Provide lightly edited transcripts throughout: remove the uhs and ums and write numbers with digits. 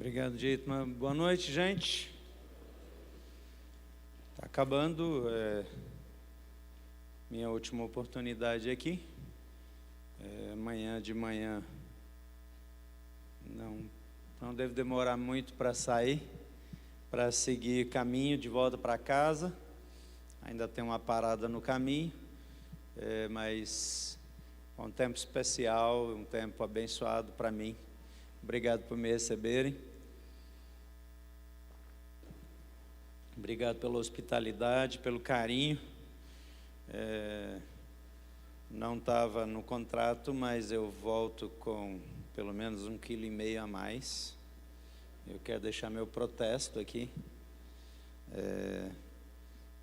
Obrigado, Dietmar. Boa noite, gente. Está acabando minha última oportunidade aqui. Amanhã de manhã não deve demorar muito para sair, para seguir caminho de volta para casa. Ainda tem uma parada no caminho, mas é um tempo especial, um tempo abençoado para mim. Obrigado por me receberem. Obrigado pela hospitalidade, pelo carinho. Não estava no contrato, mas eu volto com pelo menos 1,5 kg a mais. Eu quero deixar meu protesto aqui,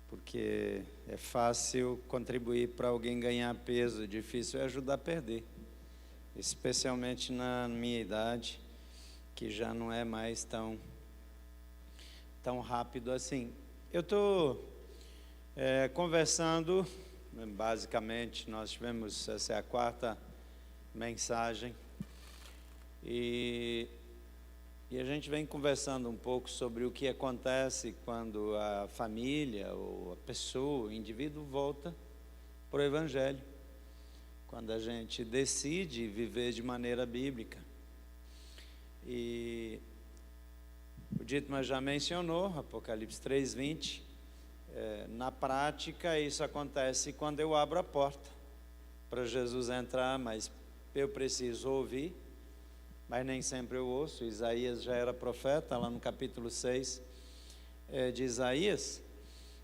porque é fácil contribuir para alguém ganhar peso, difícil é ajudar a perder, especialmente na minha idade, que já não é mais tão rápido assim. Eu estou conversando, basicamente, essa é a 4ª mensagem, e a gente vem conversando um pouco sobre o que acontece quando a família, ou a pessoa, o indivíduo volta para o Evangelho, quando a gente decide viver de maneira bíblica. E o Dietmar já mencionou, Apocalipse 3:20, na prática isso acontece quando eu abro a porta para Jesus entrar, mas eu preciso ouvir, mas nem sempre eu ouço. Isaías já era profeta, lá no capítulo 6 de Isaías,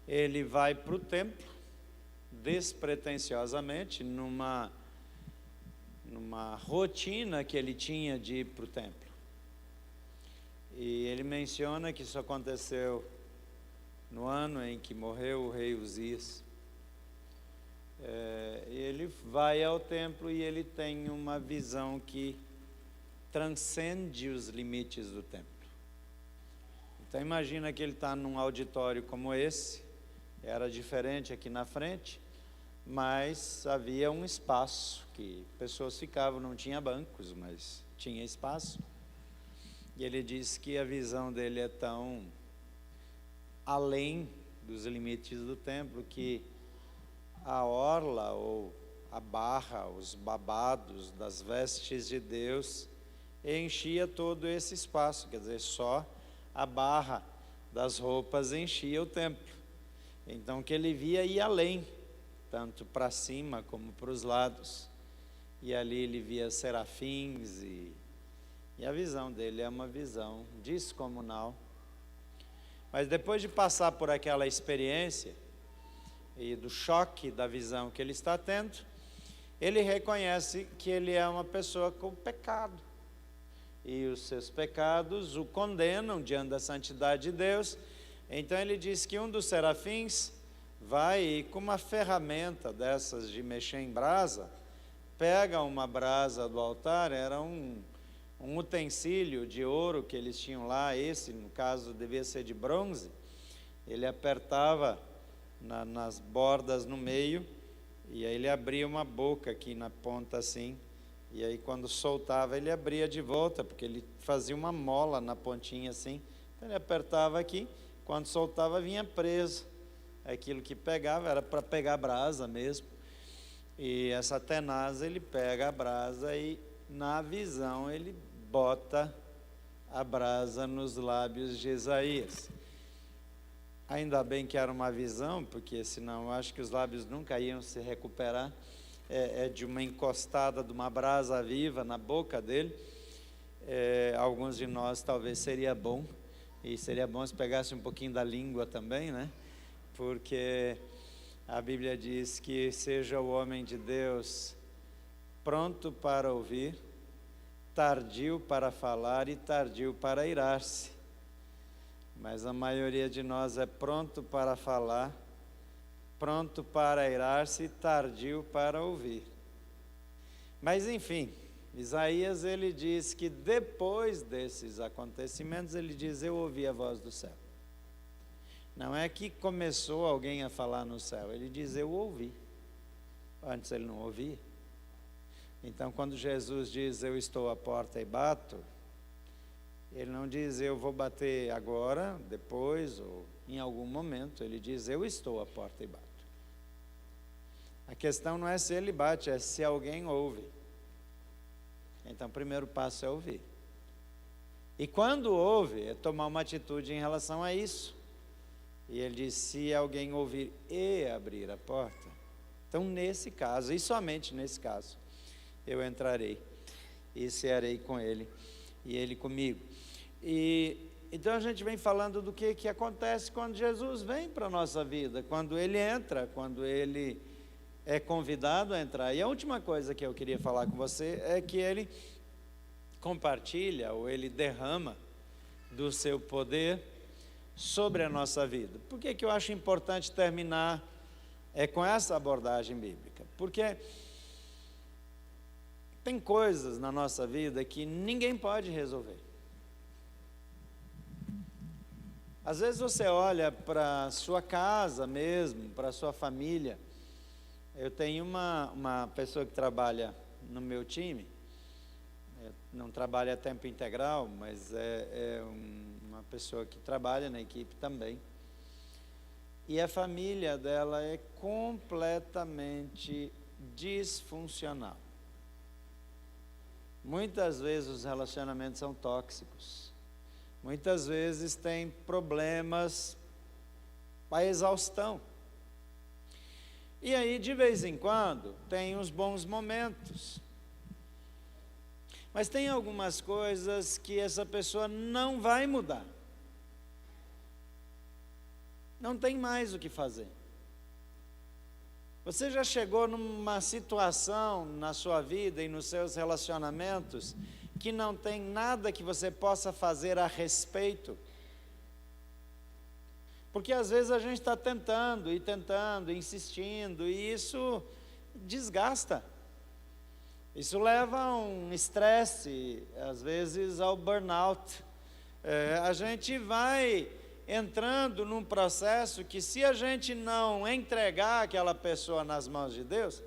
ele vai para o templo, despretensiosamente, numa rotina que ele tinha de ir para o templo. E ele menciona que isso aconteceu no ano em que morreu o rei Uzias. Ele vai ao templo e ele tem uma visão que transcende os limites do templo. Então imagina que ele está num auditório como esse, era diferente aqui na frente, mas havia um espaço que pessoas ficavam, não tinha bancos, mas tinha espaço. E ele diz que a visão dele é tão além dos limites do templo que a orla ou a barra, os babados das vestes de Deus enchia todo esse espaço, quer dizer, só a barra das roupas enchia o templo. Então que ele via ir além, tanto para cima como para os lados, e ali ele via serafins e a visão dele é uma visão descomunal. Mas depois de passar por aquela experiência e do choque da visão que ele está tendo, ele reconhece que ele é uma pessoa com pecado. E os seus pecados o condenam diante da santidade de Deus. Então ele diz que um dos serafins vai e com uma ferramenta dessas de mexer em brasa, pega uma brasa do altar, era um utensílio de ouro que eles tinham lá, esse no caso devia ser de bronze. Ele apertava nas bordas no meio, e aí ele abria uma boca aqui na ponta assim, e aí quando soltava ele abria de volta, porque ele fazia uma mola na pontinha assim. Então ele apertava aqui, quando soltava vinha preso. Aquilo que pegava era para pegar brasa mesmo, e essa tenaz ele pega a brasa e na visão ele bota a brasa nos lábios de Isaías. Ainda bem que era uma visão, porque senão eu acho que os lábios nunca iam se recuperar. De uma encostada de uma brasa viva na boca dele. Alguns de nós talvez seria bom, e seria bom se pegasse um pouquinho da língua também, né? Porque a Bíblia diz que seja o homem de Deus pronto para ouvir, tardio para falar e tardio para irar-se. Mas a maioria de nós é pronto para falar, pronto para irar-se e tardio para ouvir. Mas enfim, Isaías ele diz que depois desses acontecimentos, ele diz: eu ouvi a voz do céu. Não é que começou alguém a falar no céu, ele diz: eu ouvi. Antes ele não ouvia. Então quando Jesus diz: eu estou à porta e bato, Ele não diz, eu vou bater agora, depois, ou em algum momento. Ele diz, eu estou à porta e bato. A questão não é se ele bate, é se alguém ouve. Então, o primeiro passo é ouvir. E quando ouve, é tomar uma atitude em relação a isso. E ele diz, se alguém ouvir e abrir a porta, então nesse caso, e somente nesse caso, eu entrarei e cearei com ele e ele comigo. E então a gente vem falando do que acontece quando Jesus vem para a nossa vida, quando ele entra, quando ele é convidado a entrar. E a última coisa que eu queria falar com você é que ele compartilha, ou ele derrama do seu poder sobre a nossa vida. Por que eu acho importante terminar com essa abordagem bíblica? Porque tem coisas na nossa vida que ninguém pode resolver. Às vezes você olha para a sua casa mesmo, para a sua família. Eu tenho uma pessoa que trabalha no meu time, não trabalha a tempo integral, mas uma pessoa que trabalha na equipe também. E a família dela é completamente disfuncional. Muitas vezes os relacionamentos são tóxicos. Muitas vezes tem problemas, a exaustão. E aí, de vez em quando, tem uns bons momentos. Mas tem algumas coisas que essa pessoa não vai mudar. Não tem mais o que fazer. Você já chegou numa situação na sua vida e nos seus relacionamentos que não tem nada que você possa fazer a respeito? Porque às vezes a gente está tentando, insistindo, e isso desgasta. Isso leva a um estresse, às vezes ao burnout. A gente vai entrando num processo que, se a gente não entregar aquela pessoa nas mãos de Deus,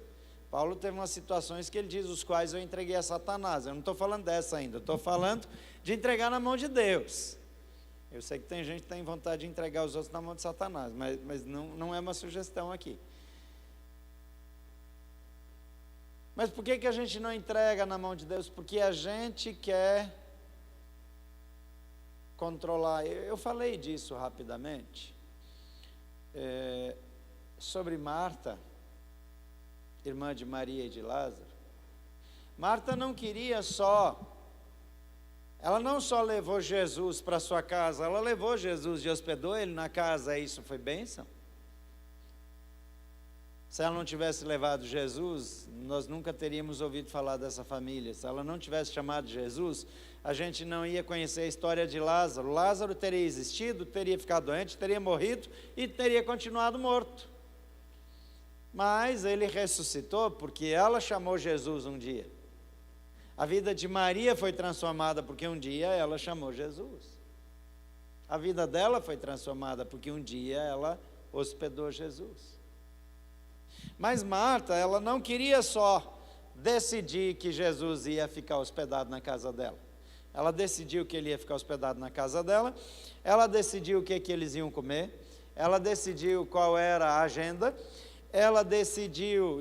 Paulo teve umas situações que ele diz, os quais eu entreguei a Satanás. Eu não estou falando dessa ainda, eu estou falando de entregar na mão de Deus. Eu sei que tem gente que tem vontade de entregar os outros na mão de Satanás, mas não é uma sugestão aqui. Mas por que a gente não entrega na mão de Deus? Porque a gente quer controlar. Eu falei disso rapidamente, sobre Marta, irmã de Maria e de Lázaro. Marta não queria ela não só levou Jesus para sua casa, ela levou Jesus e hospedou ele na casa, isso foi bênção. Se ela não tivesse levado Jesus, nós nunca teríamos ouvido falar dessa família. Se ela não tivesse chamado Jesus, a gente não ia conhecer a história de Lázaro. Lázaro teria existido, teria ficado doente, teria morrido e teria continuado morto. Mas ele ressuscitou porque ela chamou Jesus um dia. A vida de Maria foi transformada porque um dia ela chamou Jesus. A vida dela foi transformada porque um dia ela hospedou Jesus. Mas Marta, ela não queria só decidir que Jesus ia ficar hospedado na casa dela. Ela decidiu que ele ia ficar hospedado na casa dela, ela decidiu o que eles iam comer, ela decidiu qual era a agenda, ela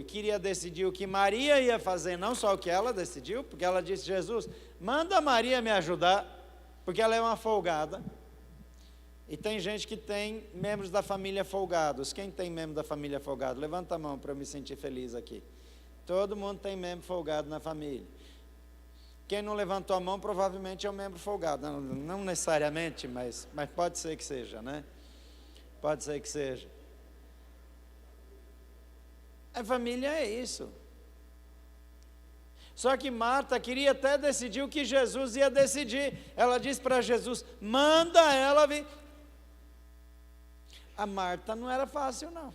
queria decidir o que Maria ia fazer, não só o que ela decidiu, porque ela disse, Jesus, manda Maria me ajudar, porque ela é uma folgada. E tem gente que tem membros da família folgados. Quem tem membro da família folgado? Levanta a mão para eu me sentir feliz aqui. Todo mundo tem membro folgado na família. Quem não levantou a mão provavelmente é um membro folgado. Não necessariamente, mas pode ser que seja, né? Pode ser que seja. A família é isso. Só que Marta queria até decidir o que Jesus ia decidir. Ela disse para Jesus, manda ela vir. A Marta não era fácil, não.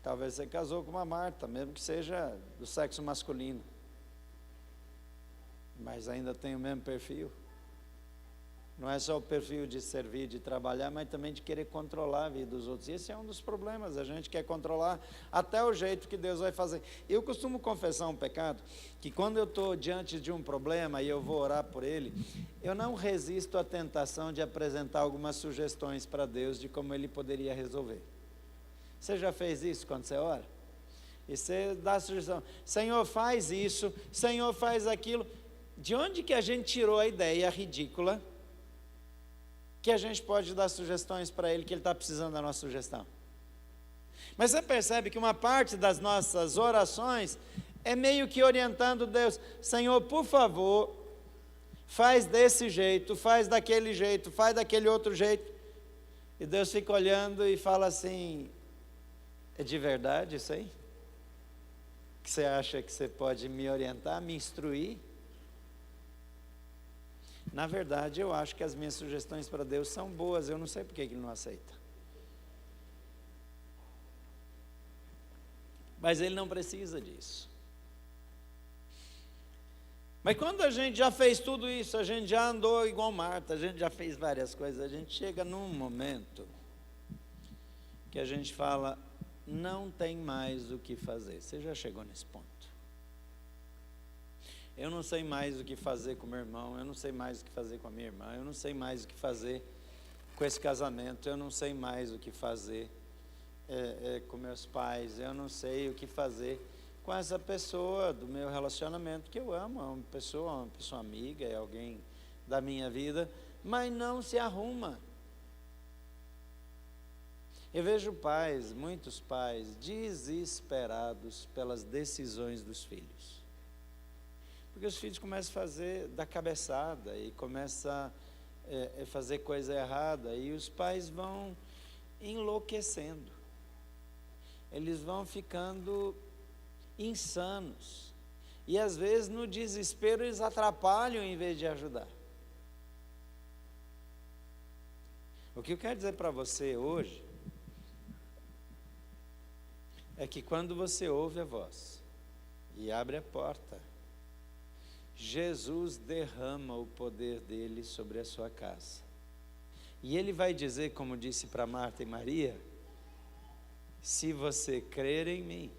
Talvez você casou com uma Marta, mesmo que seja do sexo masculino. Mas ainda tem o mesmo perfil. Não é só o perfil de servir, de trabalhar, mas também de querer controlar a vida dos outros. E esse é um dos problemas, a gente quer controlar até o jeito que Deus vai fazer. Eu costumo confessar um pecado, que quando eu estou diante de um problema e eu vou orar por ele, eu não resisto à tentação de apresentar algumas sugestões para Deus de como ele poderia resolver. Você já fez isso quando você ora? E você dá a sugestão, Senhor, faz isso, Senhor, faz aquilo. De onde que a gente tirou a ideia ridícula que a gente pode dar sugestões para ele, que ele está precisando da nossa sugestão? Mas você percebe que uma parte das nossas orações é meio que orientando Deus, Senhor, por favor, faz desse jeito, faz daquele outro jeito. E Deus fica olhando e fala assim, é de verdade isso aí? Que você acha que você pode me orientar, me instruir? Na verdade, eu acho que as minhas sugestões para Deus são boas, eu não sei por que Ele não aceita. Mas Ele não precisa disso. Mas quando a gente já fez tudo isso, a gente já andou igual Marta, a gente já fez várias coisas, a gente chega num momento que a gente fala, não tem mais o que fazer. Você já chegou nesse ponto? Eu não sei mais o que fazer com meu irmão, eu não sei mais o que fazer com a minha irmã, eu não sei mais o que fazer com esse casamento, eu não sei mais o que fazer com meus pais, eu não sei o que fazer com essa pessoa do meu relacionamento que eu amo, é uma pessoa amiga, é alguém da minha vida, mas não se arruma. Eu vejo pais, muitos pais, desesperados pelas decisões dos filhos. Porque os filhos começam a fazer da cabeçada e começam a fazer coisa errada e os pais vão enlouquecendo. Eles vão ficando insanos. E às vezes no desespero eles atrapalham em vez de ajudar. O que eu quero dizer para você hoje é que quando você ouve a voz e abre a porta, Jesus derrama o poder dele sobre a sua casa. E ele vai dizer, como disse para Marta e Maria, se você crer em mim,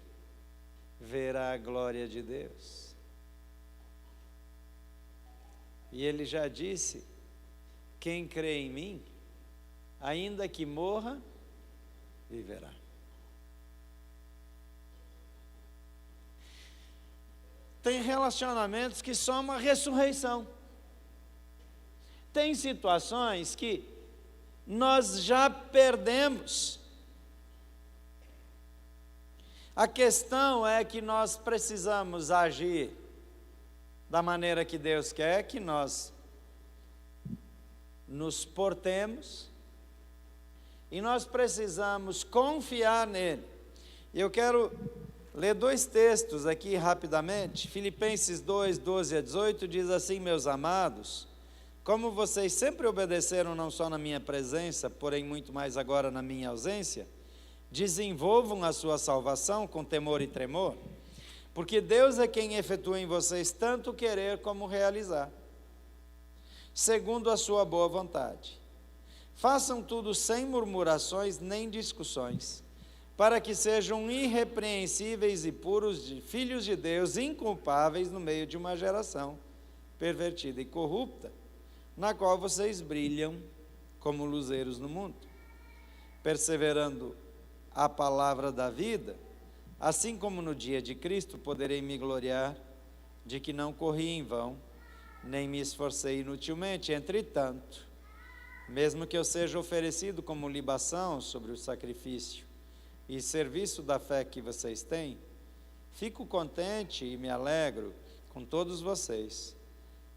verá a glória de Deus. E ele já disse, quem crê em mim, ainda que morra, viverá. Tem relacionamentos que são uma ressurreição. Tem situações que nós já perdemos. A questão é que nós precisamos agir da maneira que Deus quer que nós nos portemos e nós precisamos confiar nele. Eu quero ler dois textos aqui rapidamente. Filipenses 2, 12 a 18 diz assim, meus amados, como vocês sempre obedeceram não só na minha presença, porém muito mais agora na minha ausência, desenvolvam a sua salvação com temor e tremor, porque Deus é quem efetua em vocês tanto querer como realizar, segundo a sua boa vontade. Façam tudo sem murmurações nem discussões, para que sejam irrepreensíveis e puros, filhos de Deus, inculpáveis no meio de uma geração pervertida e corrupta, na qual vocês brilham como luzeiros no mundo, perseverando a palavra da vida, assim como no dia de Cristo poderei me gloriar de que não corri em vão, nem me esforcei inutilmente. Entretanto, mesmo que eu seja oferecido como libação sobre o sacrifício e serviço da fé que vocês têm, fico contente e me alegro com todos vocês.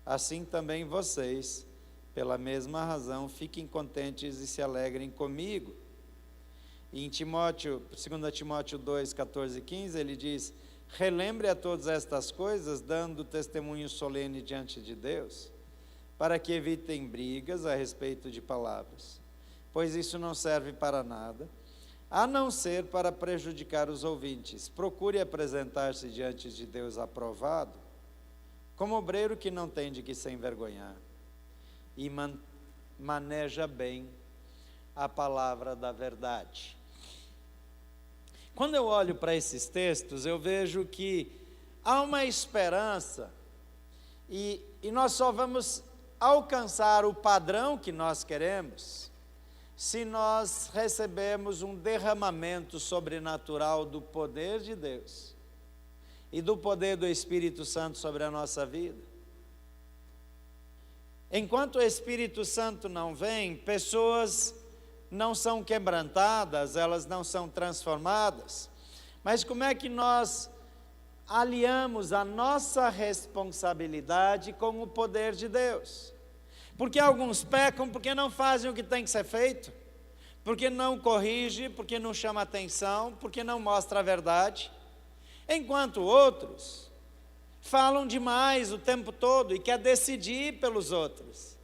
Assim também vocês, pela mesma razão, fiquem contentes e se alegrem comigo. E em 2 Timóteo 2, 14 e 15, ele diz, relembre a todas estas coisas, dando testemunho solene diante de Deus, para que evitem brigas a respeito de palavras, pois isso não serve para nada, a não ser para prejudicar os ouvintes. Procure apresentar-se diante de Deus aprovado, como obreiro que não tem de que se envergonhar, e maneja bem a palavra da verdade. Quando eu olho para esses textos, eu vejo que há uma esperança e nós só vamos alcançar o padrão que nós queremos se nós recebemos um derramamento sobrenatural do poder de Deus e do poder do Espírito Santo sobre a nossa vida. Enquanto o Espírito Santo não vem, pessoas não são quebrantadas, elas não são transformadas. Mas como é que nós aliamos a nossa responsabilidade com o poder de Deus? Porque alguns pecam porque não fazem o que tem que ser feito, porque não corrige, porque não chama atenção, porque não mostra a verdade, enquanto outros falam demais o tempo todo e quer decidir pelos outros.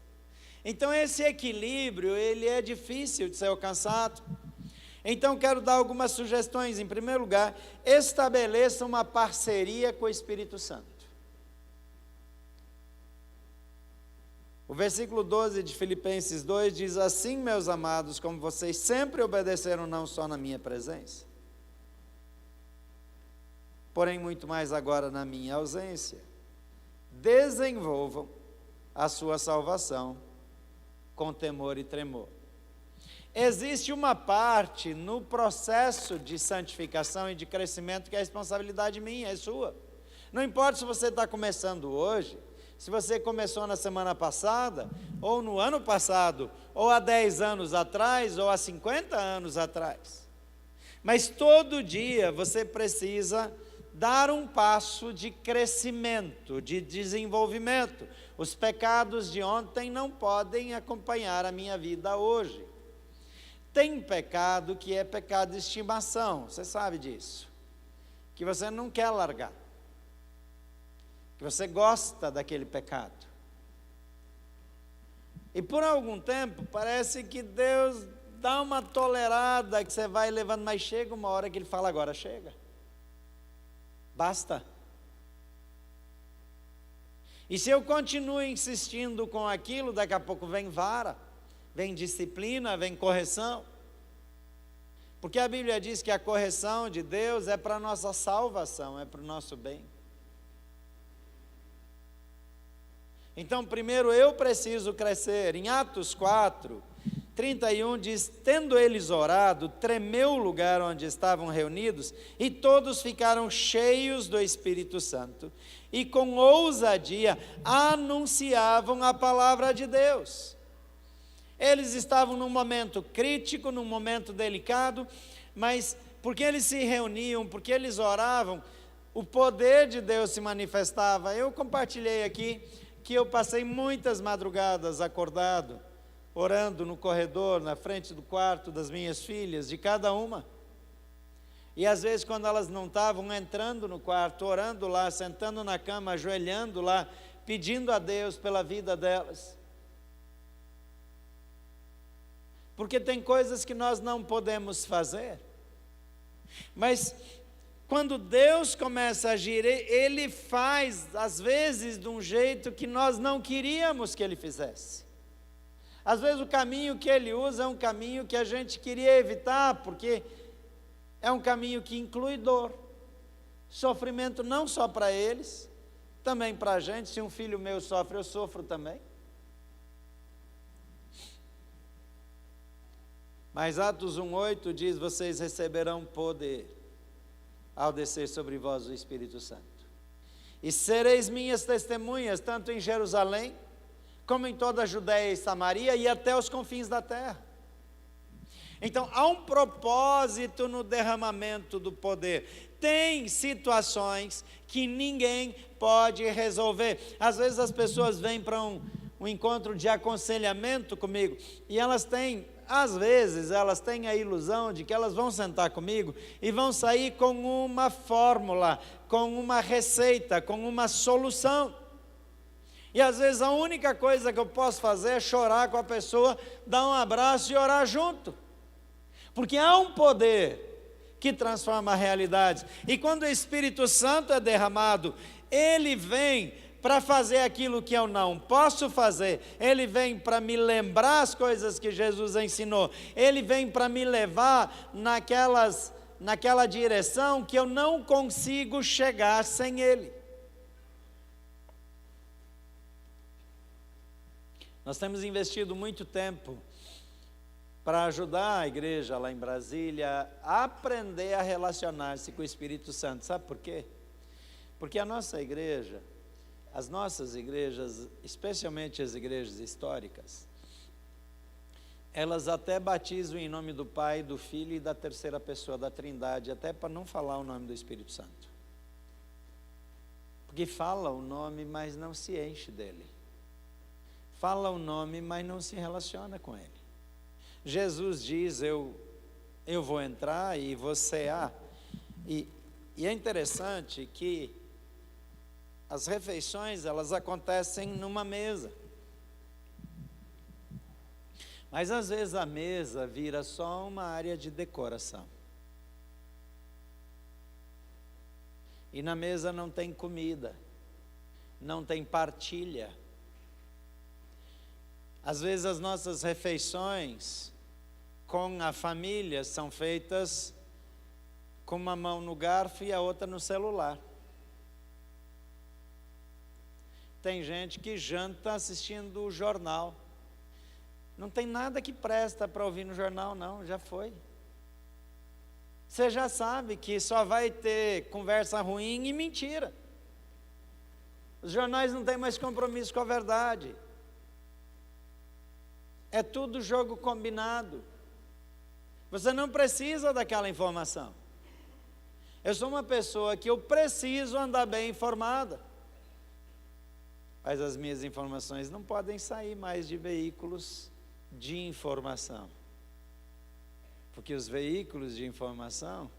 Então esse equilíbrio, ele é difícil de ser alcançado. Então quero dar algumas sugestões. Em primeiro lugar, estabeleça uma parceria com o Espírito Santo. O versículo 12 de Filipenses 2 diz: assim, meus amados, como vocês sempre obedeceram não só na minha presença, porém muito mais agora na minha ausência, desenvolvam a sua salvação com temor e tremor. Existe uma parte no processo de santificação e de crescimento que é responsabilidade minha, é sua. Não importa se você está começando hoje, se você começou na semana passada, ou no ano passado, ou há 10 anos atrás, ou há 50 anos atrás. Mas todo dia você precisa dar um passo de crescimento, de desenvolvimento. Os pecados de ontem não podem acompanhar a minha vida hoje. Tem pecado que é pecado de estimação, você sabe disso, que você não quer largar, que você gosta daquele pecado. E por algum tempo parece que Deus dá uma tolerada, que você vai levando, mas chega uma hora que Ele fala: agora chega, basta. E se eu continuo insistindo com aquilo, daqui a pouco vem vara, vem disciplina, vem correção. Porque a Bíblia diz que a correção de Deus é para a nossa salvação, é para o nosso bem. Então, primeiro eu preciso crescer. Em Atos 4, 31 diz: tendo eles orado, tremeu o lugar onde estavam reunidos, e todos ficaram cheios do Espírito Santo, e com ousadia anunciavam a palavra de Deus. Eles estavam num momento crítico, num momento delicado, mas porque eles se reuniam, porque eles oravam, o poder de Deus se manifestava. Eu compartilhei aqui que eu passei muitas madrugadas acordado, orando no corredor, na frente do quarto das minhas filhas, de cada uma. E às vezes quando elas não estavam entrando no quarto, orando lá, sentando na cama, ajoelhando lá, pedindo a Deus pela vida delas. Porque tem coisas que nós não podemos fazer. Mas quando Deus começa a agir, Ele faz, às vezes, de um jeito que nós não queríamos que Ele fizesse. Às vezes o caminho que Ele usa é um caminho que a gente queria evitar, porque é um caminho que inclui dor, sofrimento não só para eles, também para a gente. Se um filho meu sofre, eu sofro também. Mas Atos 1,8 diz: vocês receberão poder ao descer sobre vós o Espírito Santo, e sereis minhas testemunhas, tanto em Jerusalém, como em toda a Judéia e Samaria, e até os confins da terra. Então, há um propósito no derramamento do poder. Tem situações que ninguém pode resolver. Às vezes as pessoas vêm para um encontro de aconselhamento comigo, e elas têm, às vezes, elas têm a ilusão de que elas vão sentar comigo e vão sair com uma fórmula, com uma receita, com uma solução. E às vezes a única coisa que eu posso fazer é chorar com a pessoa, dar um abraço e orar junto. Porque há um poder que transforma a realidade. E quando o Espírito Santo é derramado, ele vem para fazer aquilo que eu não posso fazer, ele vem para me lembrar as coisas que Jesus ensinou, ele vem para me levar naquela direção que eu não consigo chegar sem ele. Nós temos investido muito tempo para ajudar a igreja lá em Brasília a aprender a relacionar-se com o Espírito Santo. Sabe por quê? Porque a nossa igreja, as nossas igrejas, especialmente as igrejas históricas, elas até batizam em nome do Pai, do Filho e da terceira pessoa da Trindade, até para não falar o nome do Espírito Santo. Porque fala o nome, mas não se enche dele. Fala o nome, mas não se relaciona com ele. Jesus diz, eu vou entrar e você há. E é interessante que as refeições, elas acontecem numa mesa. Mas às vezes a mesa vira só uma área de decoração. E na mesa não tem comida, não tem partilha. Às vezes as nossas refeições com a família são feitas com uma mão no garfo e a outra no celular. Tem gente que janta assistindo o jornal. Não tem nada que presta para ouvir no jornal, não, já foi. Você já sabe que só vai ter conversa ruim e mentira. Os jornais não têm mais compromisso com a verdade. É tudo jogo combinado. Você não precisa daquela informação. Eu sou uma pessoa que eu preciso andar bem informada. Mas as minhas informações não podem sair mais de veículos de informação. Porque os veículos de informação,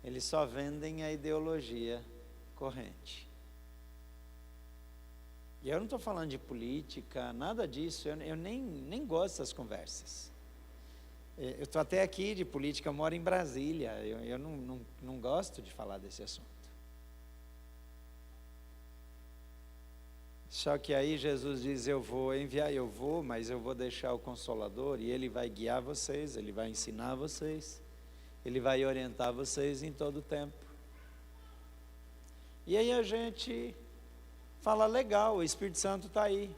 eles só vendem a ideologia corrente. E eu não estou falando de política, nada disso, eu nem gosto dessas conversas. Eu estou até aqui de política, eu moro em Brasília, eu não gosto de falar desse assunto. Só que aí Jesus diz, eu vou, mas eu vou deixar o Consolador, e Ele vai guiar vocês, Ele vai ensinar vocês, Ele vai orientar vocês em todo o tempo. E aí a gente fala, legal, o Espírito Santo está aí.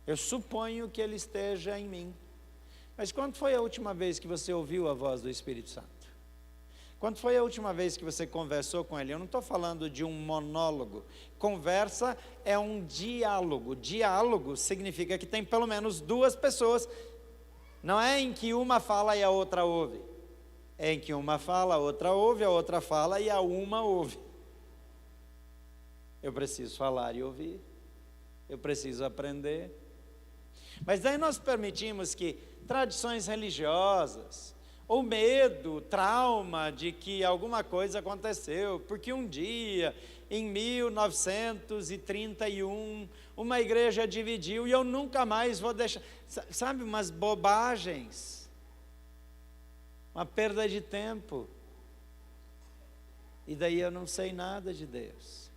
Eu suponho que Ele esteja em mim. Mas quando foi a última vez que você ouviu a voz do Espírito Santo? Quando foi a última vez que você conversou com Ele? Eu não estou falando de um monólogo. Conversa é um diálogo. Diálogo significa que tem pelo menos duas pessoas. Não é em que uma fala e a outra ouve. É em que uma fala, a outra ouve, a outra fala e a uma ouve. Eu preciso falar e ouvir. Eu preciso aprender. Mas daí nós permitimos que tradições religiosas, ou medo, trauma de que alguma coisa aconteceu, porque um dia, em 1931, uma igreja dividiu e eu nunca mais vou deixar, sabe, umas bobagens, uma perda de tempo, e daí eu não sei nada de Deus.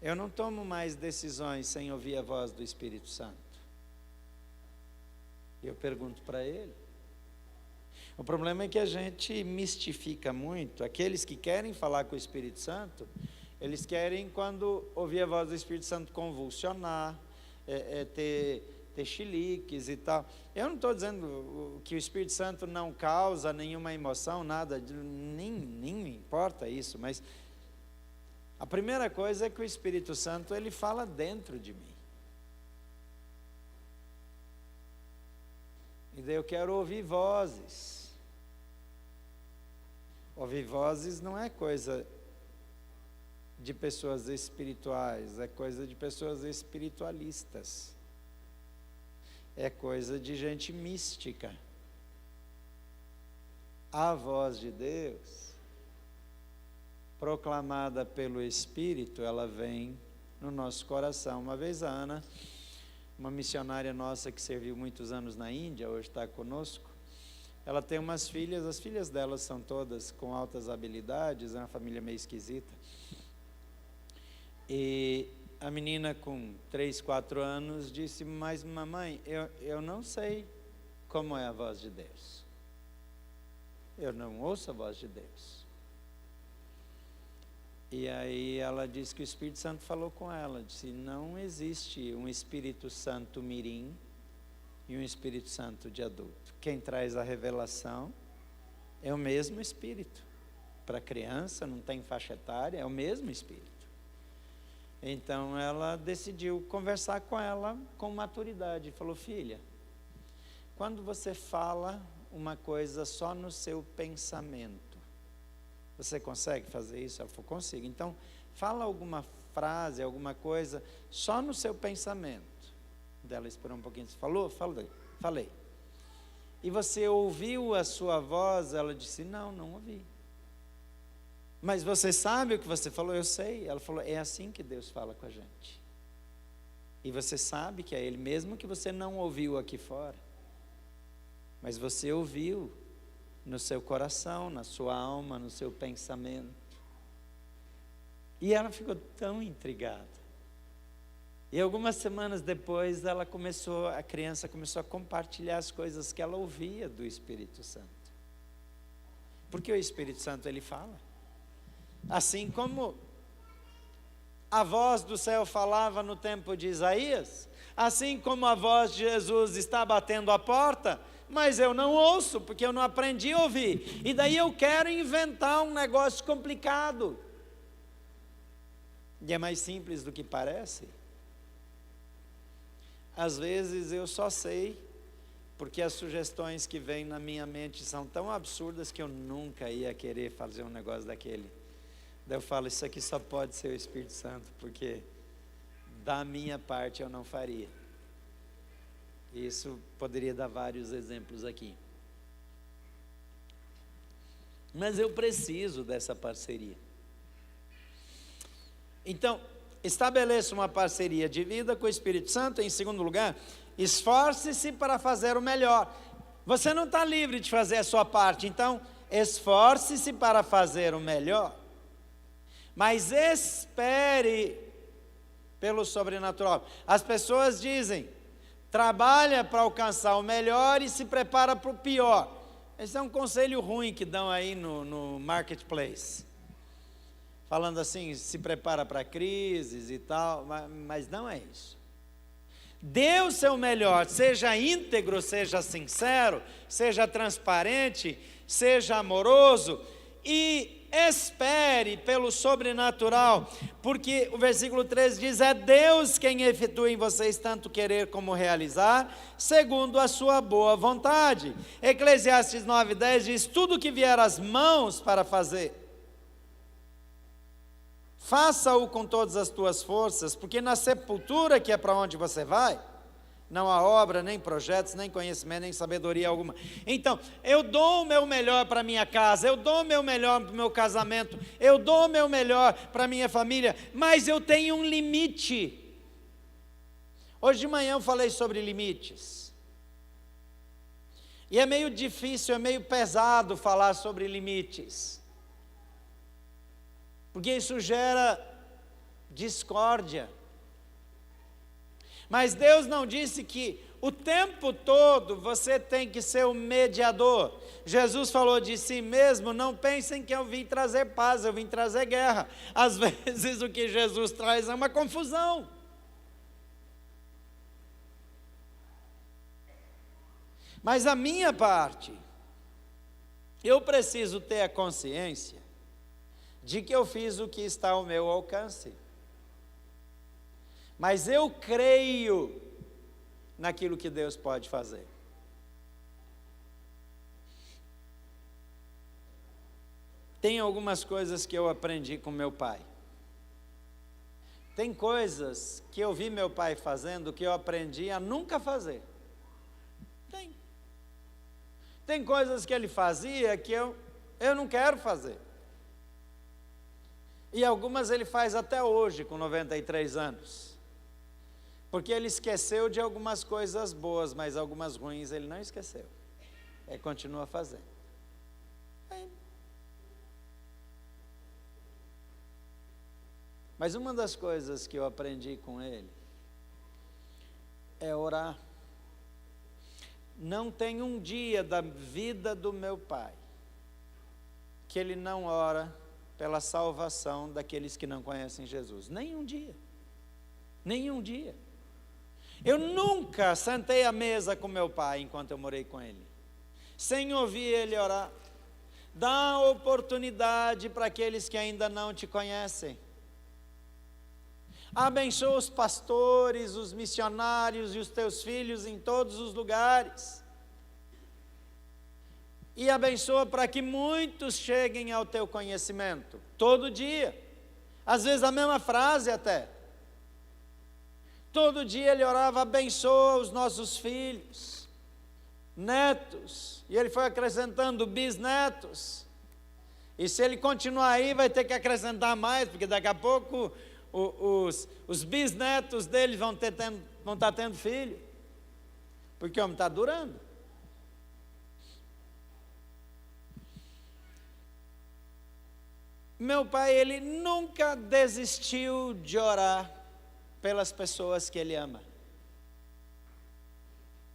Eu não tomo mais decisões sem ouvir a voz do Espírito Santo. Eu pergunto para Ele. O problema é que a gente mistifica muito. Aqueles que querem falar com o Espírito Santo, eles querem, quando ouvir a voz do Espírito Santo, convulsionar, ter chiliques e tal. Eu não estou dizendo que o Espírito Santo não causa nenhuma emoção, nada, nem me importa isso, mas a primeira coisa é que o Espírito Santo, ele fala dentro de mim. E daí eu quero ouvir vozes. Ouvir vozes não é coisa de pessoas espirituais, é coisa de pessoas espiritualistas. É coisa de gente mística. A voz de Deus, proclamada pelo Espírito, ela vem no nosso coração. Uma vez a Ana, uma missionária nossa que serviu muitos anos na Índia, hoje está conosco, Ela tem umas filhas, as filhas dela são todas com altas habilidades, é uma família meio esquisita. E a menina com 3, 4 anos disse, mas mamãe, eu não sei como é a voz de Deus. Eu não ouço a voz de Deus. E aí ela disse que o Espírito Santo falou com ela, disse, não existe um Espírito Santo mirim e um Espírito Santo de adulto. Quem traz a revelação é o mesmo Espírito. Para criança, não tem faixa etária, é o mesmo Espírito. Então ela decidiu conversar com ela com maturidade. Falou, filha, quando você fala uma coisa só no seu pensamento, você consegue fazer isso? Ela falou, consigo. Então, fala alguma frase, alguma coisa, só no seu pensamento. Ela esperou um pouquinho, falou? Falei. E você ouviu a sua voz? Ela disse, não ouvi. Mas você sabe o que você falou? Eu sei. Ela falou, é assim que Deus fala com a gente. E você sabe que é Ele, mesmo que você não ouviu aqui fora. Mas você ouviu no seu coração, na sua alma, no seu pensamento. E ela ficou tão intrigada. E algumas semanas depois, a criança começou a compartilhar as coisas que ela ouvia do Espírito Santo. Porque o Espírito Santo, ele fala. Assim como a voz do céu falava no tempo de Isaías, assim como a voz de Jesus está batendo a porta, mas eu não ouço, porque eu não aprendi a ouvir. E daí eu quero inventar um negócio complicado. E é mais simples do que parece. Às vezes eu só sei, porque as sugestões que vêm na minha mente são tão absurdas que eu nunca ia querer fazer um negócio daquele. Daí eu falo, isso aqui só pode ser o Espírito Santo, porque da minha parte eu não faria. Isso poderia dar vários exemplos aqui. Mas eu preciso dessa parceria. Então, estabeleça uma parceria de vida com o Espírito Santo. Em segundo lugar, esforce-se para fazer o melhor. Você não está livre de fazer a sua parte, então esforce-se para fazer o melhor. Mas espere pelo sobrenatural. As pessoas dizem, trabalha para alcançar o melhor e se prepara para o pior. Esse é um conselho ruim que dão aí no marketplace. Falando assim, se prepara para crises e tal, mas não é isso. Dê o seu melhor, seja íntegro, seja sincero, seja transparente, seja amoroso e espere pelo sobrenatural, porque o versículo 13 diz, é Deus quem efetua em vocês tanto querer como realizar, segundo a sua boa vontade. Eclesiastes 9:10 diz, tudo que vier às mãos para fazer, faça-o com todas as tuas forças, porque na sepultura, que é para onde você vai, não há obra, nem projetos, nem conhecimento, nem sabedoria alguma. Então, eu dou o meu melhor para minha casa, eu dou o meu melhor para o meu casamento, eu dou o meu melhor para minha família, mas eu tenho um limite. Hoje de manhã eu falei sobre limites. E é meio difícil, é meio pesado falar sobre limites. Porque isso gera discórdia. Mas Deus não disse que o tempo todo você tem que ser o mediador. Jesus falou de si mesmo, não pensem que eu vim trazer paz, eu vim trazer guerra. Às vezes o que Jesus traz é uma confusão. Mas a minha parte, eu preciso ter a consciência de que eu fiz o que está ao meu alcance. Mas eu creio naquilo que Deus pode fazer. Tem algumas coisas que eu aprendi com meu pai. Tem coisas que eu vi meu pai fazendo que eu aprendi a nunca fazer. Tem coisas que ele fazia que eu não quero fazer. E algumas ele faz até hoje, com 93 anos. Porque ele esqueceu de algumas coisas boas, mas algumas ruins ele não esqueceu. continua fazendo. Mas uma das coisas que eu aprendi com ele é orar. Não tem um dia da vida do meu pai que ele não ora pela salvação daqueles que não conhecem Jesus. Nenhum dia. Nenhum dia. Eu nunca sentei à mesa com meu pai enquanto eu morei com ele, sem ouvir ele orar. Dá oportunidade para aqueles que ainda não te conhecem. Abençoa os pastores, os missionários e os teus filhos em todos os lugares. E abençoa para que muitos cheguem ao teu conhecimento, todo dia. Às vezes a mesma frase até. Todo dia ele orava: abençoa os nossos filhos, netos. E ele foi acrescentando bisnetos. E se ele continuar aí, vai ter que acrescentar mais, porque daqui a pouco os bisnetos dele vão estar tendo filho, porque o homem está durando. Meu pai, ele nunca desistiu de orar pelas pessoas que ele ama.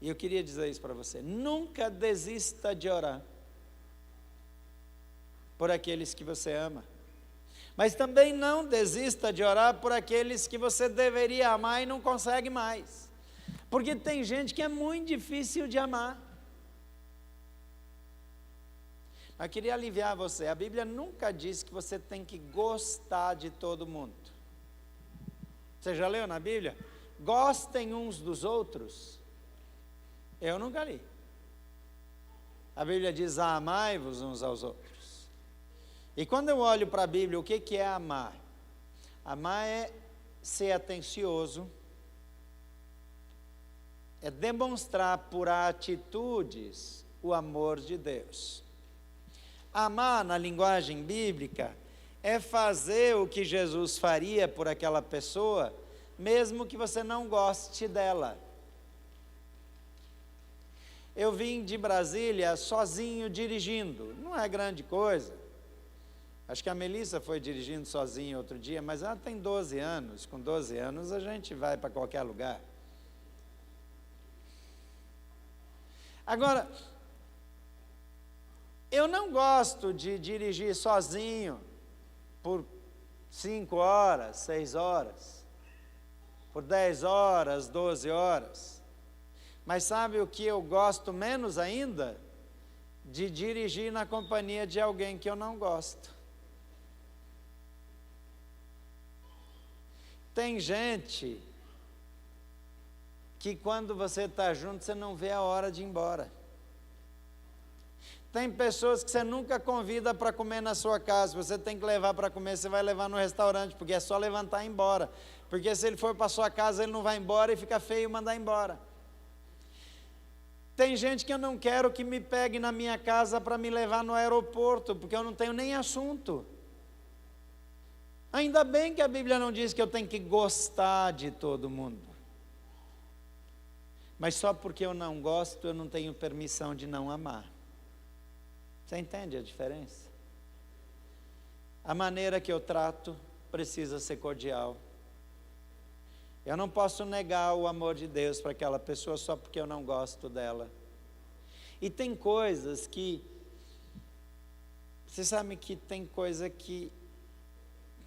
E eu queria dizer isso para você: nunca desista de orar por aqueles que você ama. Mas também não desista de orar por aqueles que você deveria amar e não consegue mais. Porque tem gente que é muito difícil de amar. Mas queria aliviar você: a Bíblia nunca diz que você tem que gostar de todo mundo. Você já leu na Bíblia? Gostem uns dos outros. Eu nunca li. A Bíblia diz: amai-vos uns aos outros. E quando eu olho para a Bíblia, o que é amar? Amar é ser atencioso, é demonstrar por atitudes o amor de Deus. Amar, na linguagem bíblica, é fazer o que Jesus faria por aquela pessoa, mesmo que você não goste dela. Eu vim de Brasília sozinho dirigindo, não é grande coisa. Acho que a Melissa foi dirigindo sozinha outro dia, mas ela tem 12 anos, com 12 anos a gente vai para qualquer lugar. Agora, eu não gosto de dirigir sozinho por 5 horas, 6 horas, por 10 horas, 12 horas. Mas sabe o que eu gosto menos ainda? De dirigir na companhia de alguém que eu não gosto. Tem gente que quando você está junto, você não vê a hora de ir embora. Tem pessoas que você nunca convida para comer na sua casa. Você tem que levar para comer, você vai levar no restaurante, porque é só levantar e ir embora. Porque se ele for para a sua casa, ele não vai embora e fica feio mandar embora. Tem gente que eu não quero que me pegue na minha casa para me levar no aeroporto, porque eu não tenho nem assunto. Ainda bem que a Bíblia não diz que eu tenho que gostar de todo mundo. Mas só porque eu não gosto, eu não tenho permissão de não amar. Você entende a diferença? A maneira que eu trato precisa ser cordial. Eu não posso negar o amor de Deus para aquela pessoa só porque eu não gosto dela. E tem coisas que... Você sabe que tem coisa que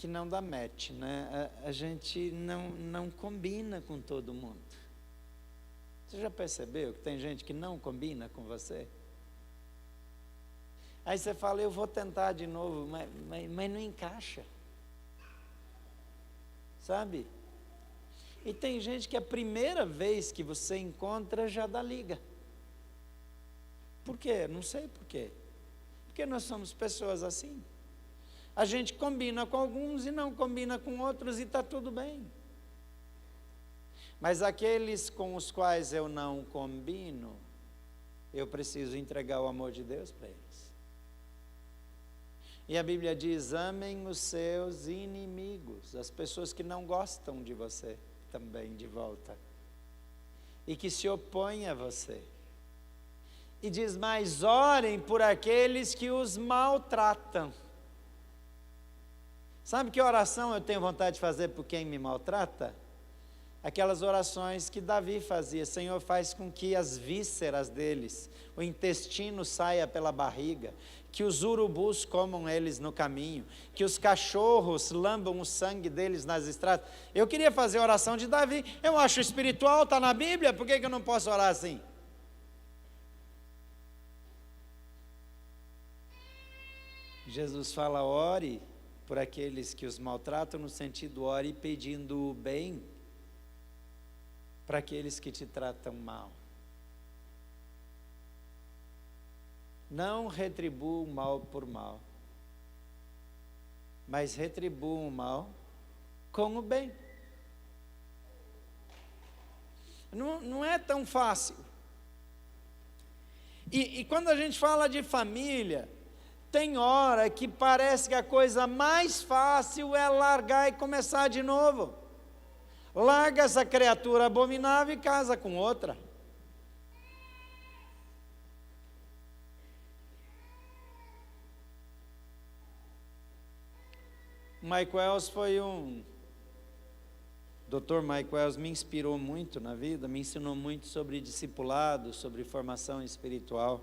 não dá match, né? A gente não combina com todo mundo. Você já percebeu que tem gente que não combina com você? Aí você fala: eu vou tentar de novo, mas não encaixa. Sabe? E tem gente que a primeira vez que você encontra já dá liga. Por quê? Não sei por quê. Porque nós somos pessoas assim. A gente combina com alguns e não combina com outros e está tudo bem. Mas aqueles com os quais eu não combino, eu preciso entregar o amor de Deus para eles. E a Bíblia diz: amem os seus inimigos, as pessoas que não gostam de você também de volta, e que se opõem a você. E diz mais: orem por aqueles que os maltratam. Sabe que oração eu tenho vontade de fazer por quem me maltrata? Aquelas orações que Davi fazia: Senhor, faz com que as vísceras deles, o intestino saia pela barriga, que os urubus comam eles no caminho, que os cachorros lambam o sangue deles nas estradas. Eu queria fazer a oração de Davi. Eu acho espiritual, está na Bíblia, por que eu não posso orar assim? Jesus fala: ore por aqueles que os maltratam, no sentido, ore pedindo o bem para aqueles que te tratam mal. Não retribua o mal por mal, mas retribua o mal com o bem. Não é tão fácil. E quando a gente fala de família, tem hora que parece que a coisa mais fácil é largar e começar de novo. Larga essa criatura abominável e casa com outra. Mike Wells foi Dr. Mike Wells me inspirou muito na vida, me ensinou muito sobre discipulado, sobre formação espiritual.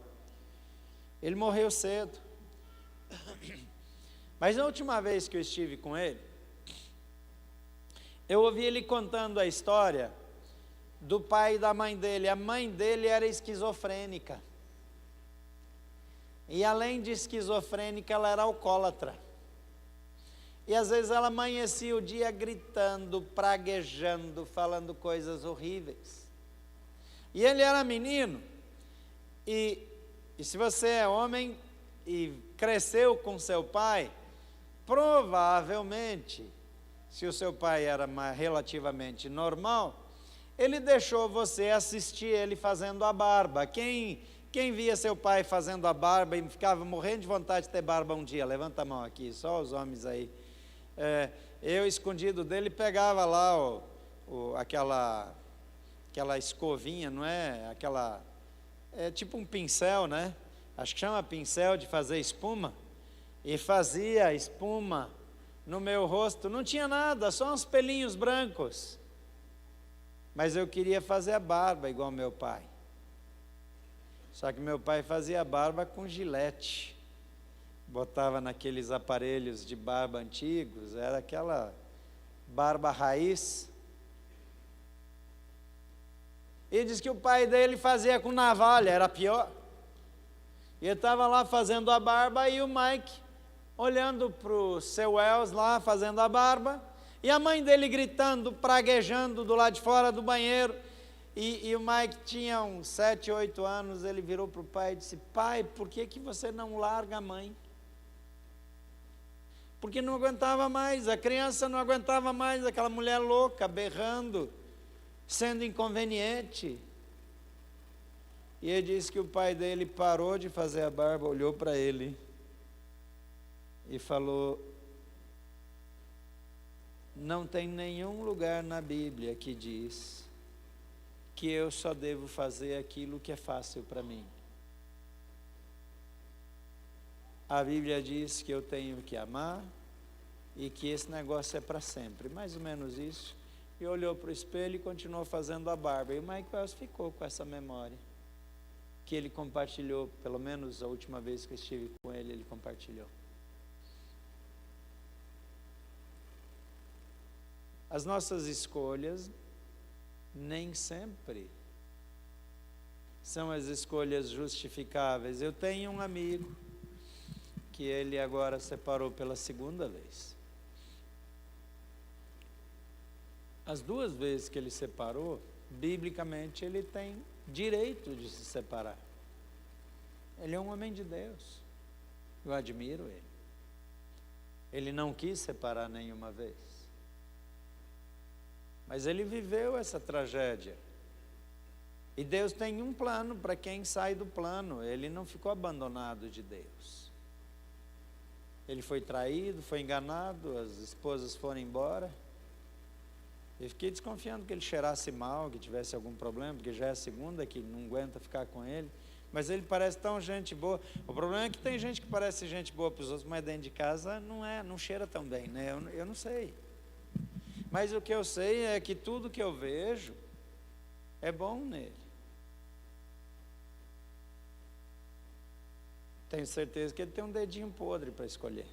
Ele morreu cedo. Mas na última vez que eu estive com ele, eu ouvi ele contando a história do pai e da mãe dele. A mãe dele era esquizofrênica. E além de esquizofrênica, ela era alcoólatra. E às vezes ela amanhecia o dia gritando, praguejando, falando coisas horríveis. E ele era menino. E se você é homem e cresceu com seu pai, provavelmente, se o seu pai era relativamente normal, ele deixou você assistir ele fazendo a barba. Quem via seu pai fazendo a barba e ficava morrendo de vontade de ter barba um dia? Levanta a mão aqui, só os homens aí. Eu, escondido dele, pegava lá aquela escovinha, não é? É tipo um pincel, né? Acho que chama pincel de fazer espuma. E fazia espuma no meu rosto. Não tinha nada, só uns pelinhos brancos. Mas eu queria fazer a barba igual meu pai. Só que meu pai fazia a barba com gilete. Botava naqueles aparelhos de barba antigos, era aquela barba raiz. E diz que o pai dele fazia com navalha, era pior. E ele estava lá fazendo a barba e o Mike olhando para o seu Wells lá fazendo a barba, e a mãe dele gritando, praguejando do lado de fora do banheiro. E o Mike tinha uns 7, 8 anos, ele virou para o pai e disse: pai, por que você não larga a mãe? Porque não aguentava mais, a criança não aguentava mais, aquela mulher louca, berrando, sendo inconveniente. E ele disse que o pai dele parou de fazer a barba, olhou para ele e falou: não tem nenhum lugar na Bíblia que diz que eu só devo fazer aquilo que é fácil para mim. A Bíblia diz que eu tenho que amar e que esse negócio é para sempre, mais ou menos isso. E olhou para o espelho e continuou fazendo a barba. E o Mike Wells ficou com essa memória, que ele compartilhou, pelo menos a última vez que eu estive com ele, ele compartilhou. As nossas escolhas nem sempre são as escolhas justificáveis. Eu tenho um amigo que ele agora separou pela segunda vez. As 2 vezes que ele separou, biblicamente ele tem direito de se separar. Ele é um homem de Deus. Eu admiro ele. Ele não quis separar nenhuma vez. Mas ele viveu essa tragédia. E Deus tem um plano para quem sai do plano. Ele não ficou abandonado de Deus. Ele foi traído, foi enganado, as esposas foram embora. Eu fiquei desconfiando que ele cheirasse mal, que tivesse algum problema, porque já é a segunda que não aguenta ficar com ele. Mas ele parece tão gente boa. O problema é que tem gente que parece gente boa para os outros, mas dentro de casa não cheira tão bem, né? Eu não sei. Mas o que eu sei é que tudo que eu vejo é bom nele. Tenho certeza que ele tem um dedinho podre para escolher.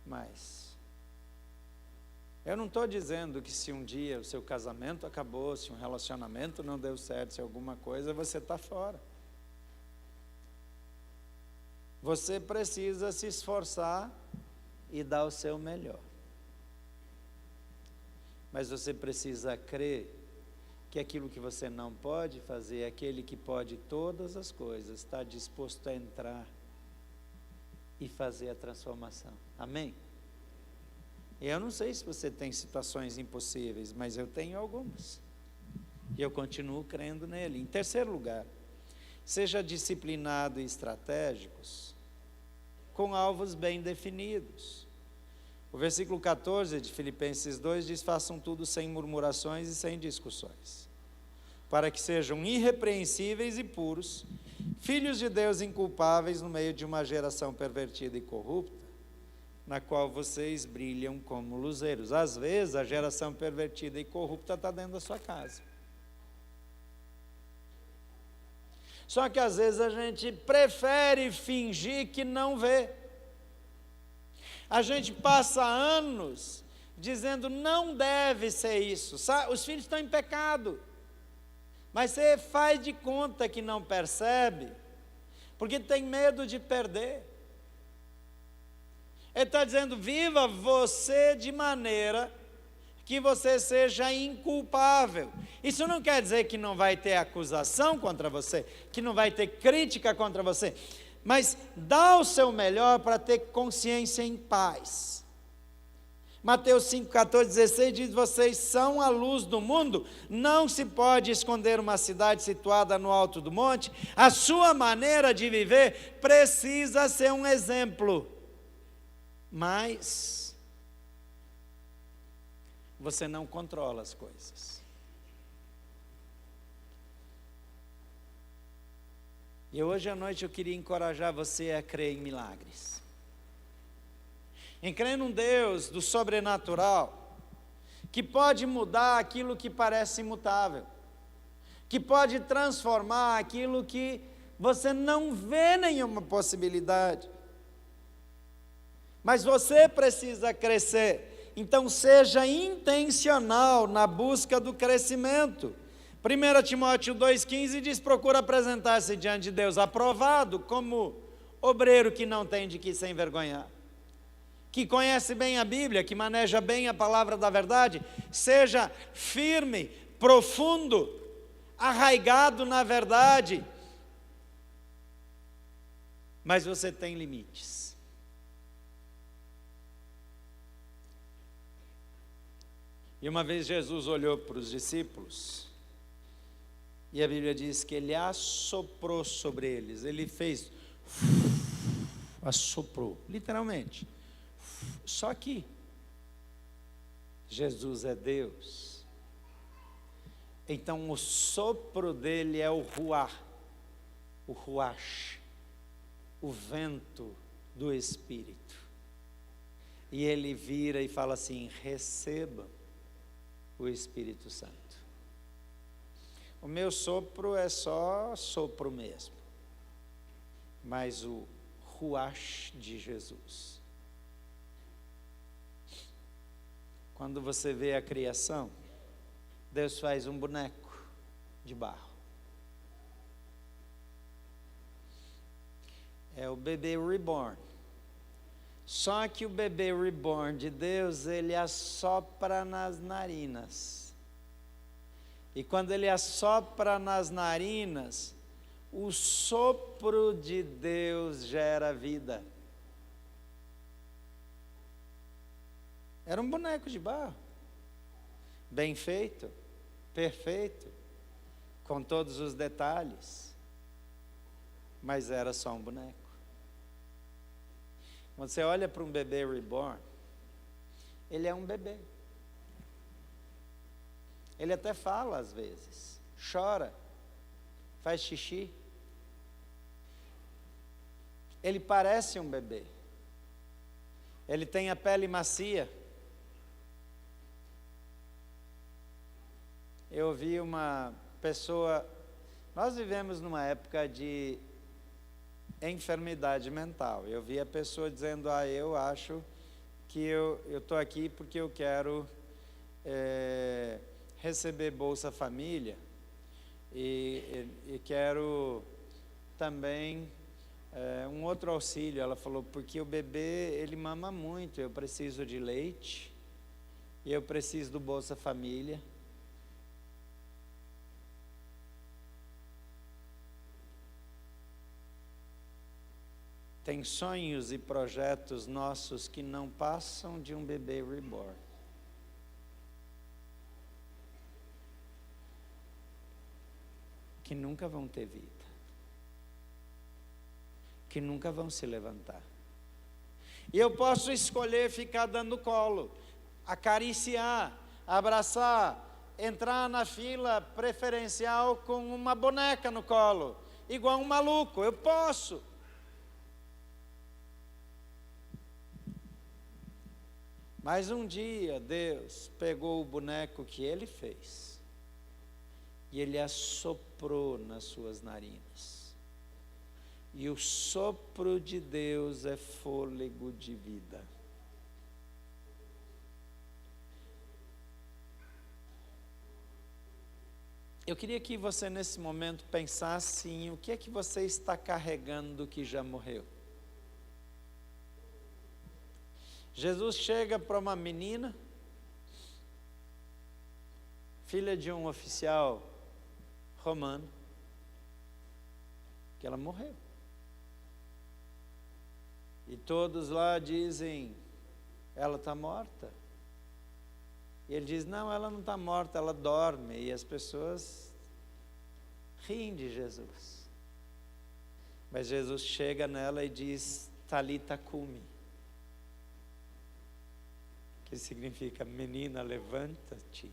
Mas eu não estou dizendo que se um dia o seu casamento acabou, se um relacionamento não deu certo, se alguma coisa, você está fora. Você precisa se esforçar e dar o seu melhor. Mas você precisa crer que aquilo que você não pode fazer, aquele que pode todas as coisas, está disposto a entrar e fazer a transformação. Amém? Eu não sei se você tem situações impossíveis, mas eu tenho algumas. E eu continuo crendo nele. Em terceiro lugar, seja disciplinado e estratégicos, com alvos bem definidos. O versículo 14 de Filipenses 2 diz: façam tudo sem murmurações e sem discussões, para que sejam irrepreensíveis e puros, filhos de Deus inculpáveis no meio de uma geração pervertida e corrupta, na qual vocês brilham como luzeiros. Às vezes a geração pervertida e corrupta está dentro da sua casa. Só que às vezes a gente prefere fingir que não vê. A gente passa anos dizendo não deve ser isso. Os filhos estão em pecado. Mas você faz de conta que não percebe, porque tem medo de perder. Ele está dizendo: viva você de maneira que você seja inculpável. Isso não quer dizer que não vai ter acusação contra você, que não vai ter crítica contra você, mas dá o seu melhor para ter consciência em paz. Mateus 5, 14, 16 diz: vocês são a luz do mundo, não se pode esconder uma cidade situada no alto do monte, a sua maneira de viver precisa ser um exemplo, mas você não controla as coisas. E hoje à noite eu queria encorajar você a crer em milagres, em crer num Deus do sobrenatural, que pode mudar aquilo que parece imutável, que pode transformar aquilo que você não vê nenhuma possibilidade. Mas você precisa crescer, então seja intencional na busca do crescimento. 1 Timóteo 2,15 diz: procura apresentar-se diante de Deus aprovado, como obreiro que não tem de que se envergonhar, que conhece bem a Bíblia, que maneja bem a palavra da verdade. Seja firme, profundo, arraigado na verdade. Mas você tem limites. E uma vez Jesus olhou para os discípulos, e a Bíblia diz que ele assoprou sobre eles. Ele fez, assoprou, literalmente. Só que Jesus é Deus. Então o sopro dele é o ruach, o ruach, o vento do Espírito. E ele vira e fala assim: receba o Espírito Santo. O meu sopro é só sopro mesmo, mas o ruach de Jesus. Quando você vê a criação, Deus faz um boneco de barro. É o bebê reborn. Só que o bebê reborn de Deus, ele assopra nas narinas. E quando ele assopra nas narinas, o sopro de Deus gera vida. Era um boneco de barro, bem feito, perfeito, com todos os detalhes, mas era só um boneco. Quando você olha para um bebê reborn, ele é um bebê. Ele até fala às vezes, chora, faz xixi. Ele parece um bebê. Ele tem a pele macia. Eu ouvi uma pessoa, nós vivemos numa época de enfermidade mental. Eu vi a pessoa dizendo, eu acho que eu estou aqui porque eu quero receber Bolsa Família e quero também um outro auxílio. Ela falou, porque o bebê, ele mama muito, eu preciso de leite e eu preciso do Bolsa Família. Tem sonhos e projetos nossos que não passam de um bebê reborn. Que nunca vão ter vida. Que nunca vão se levantar. E eu posso escolher ficar dando colo, acariciar, abraçar, entrar na fila preferencial com uma boneca no colo, igual um maluco. Eu posso. Mas um dia Deus pegou o boneco que Ele fez e Ele assoprou nas suas narinas. E o sopro de Deus é fôlego de vida. Eu queria que você nesse momento pensasse em o que é que você está carregando que já morreu. Jesus chega para uma menina, filha de um oficial romano, que ela morreu. E todos lá dizem, ela está morta. E ele diz, não, ela não está morta, ela dorme. E as pessoas riem de Jesus. Mas Jesus chega nela e diz, Talita cumi. Que significa, menina, levanta-te.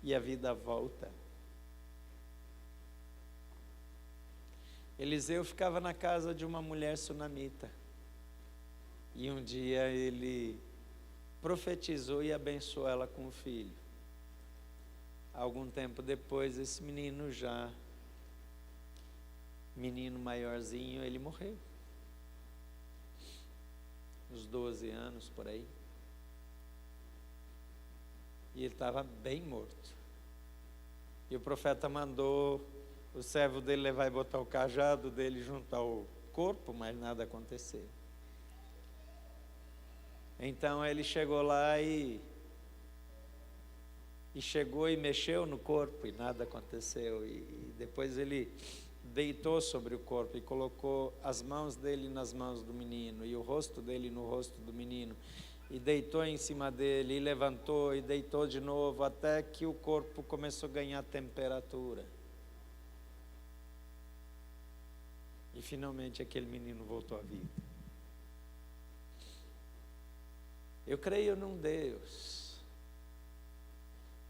E a vida volta. Eliseu ficava na casa de uma mulher sunamita. E um dia ele profetizou e abençoou ela com um filho. Algum tempo depois, esse menino menino maiorzinho, ele morreu. Uns 12 anos, por aí. E ele estava bem morto. E o profeta mandou o servo dele levar e botar o cajado dele junto ao corpo, mas nada aconteceu. Então ele chegou lá e chegou e mexeu no corpo e nada aconteceu. E depois ele deitou sobre o corpo e colocou as mãos dele nas mãos do menino e o rosto dele no rosto do menino. E deitou em cima dele e levantou e deitou de novo até que o corpo começou a ganhar temperatura. E finalmente aquele menino voltou à vida. Eu creio num Deus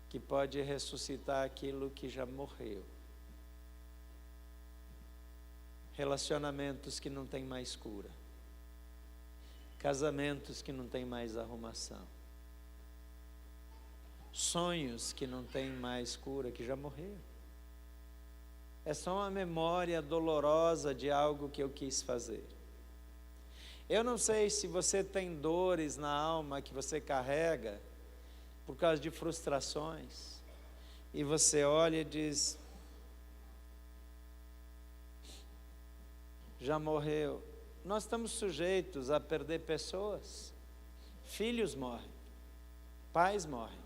que pode ressuscitar aquilo que já morreu. Relacionamentos que não tem mais cura. Casamentos que não tem mais arrumação. Sonhos que não tem mais cura, que já morreram. É só uma memória dolorosa de algo que eu quis fazer. Eu não sei se você tem dores na alma que você carrega por causa de frustrações. E você olha e diz, já morreu. Nós estamos sujeitos a perder pessoas. Filhos morrem, pais morrem,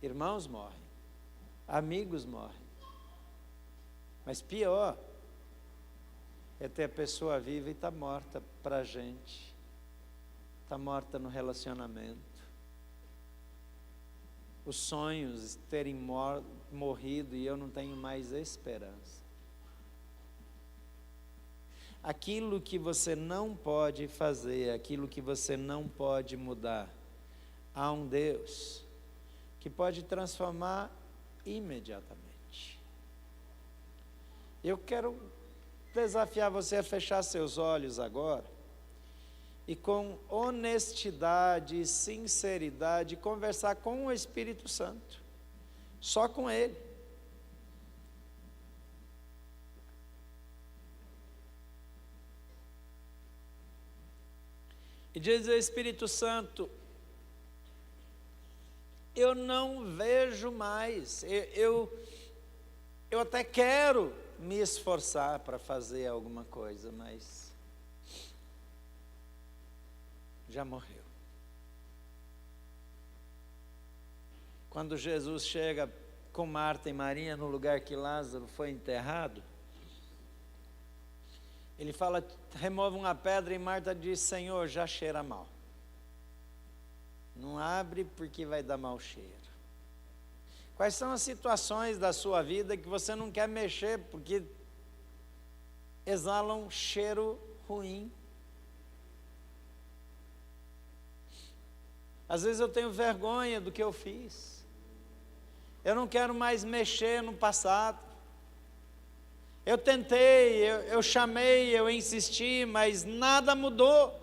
irmãos morrem, amigos morrem. Mas pior é ter a pessoa viva e está morta para a gente. Está morta no relacionamento. Os sonhos terem morrido e eu não tenho mais esperança. Aquilo que você não pode fazer, aquilo que você não pode mudar, há um Deus que pode transformar imediatamente. Eu quero desafiar você a fechar seus olhos agora e com honestidade e sinceridade conversar com o Espírito Santo, só com Ele. E diz o Espírito Santo: eu não vejo mais, eu até quero me esforçar para fazer alguma coisa, mas já morreu. Quando Jesus chega com Marta e Maria no lugar que Lázaro foi enterrado, ele fala, remove uma pedra, e Marta diz: Senhor, já cheira mal. Não abre porque vai dar mau cheiro. Quais são as situações da sua vida que você não quer mexer porque exalam cheiro ruim? Às vezes eu tenho vergonha do que eu fiz. Eu não quero mais mexer no passado. Eu tentei, eu chamei, eu insisti, mas nada mudou.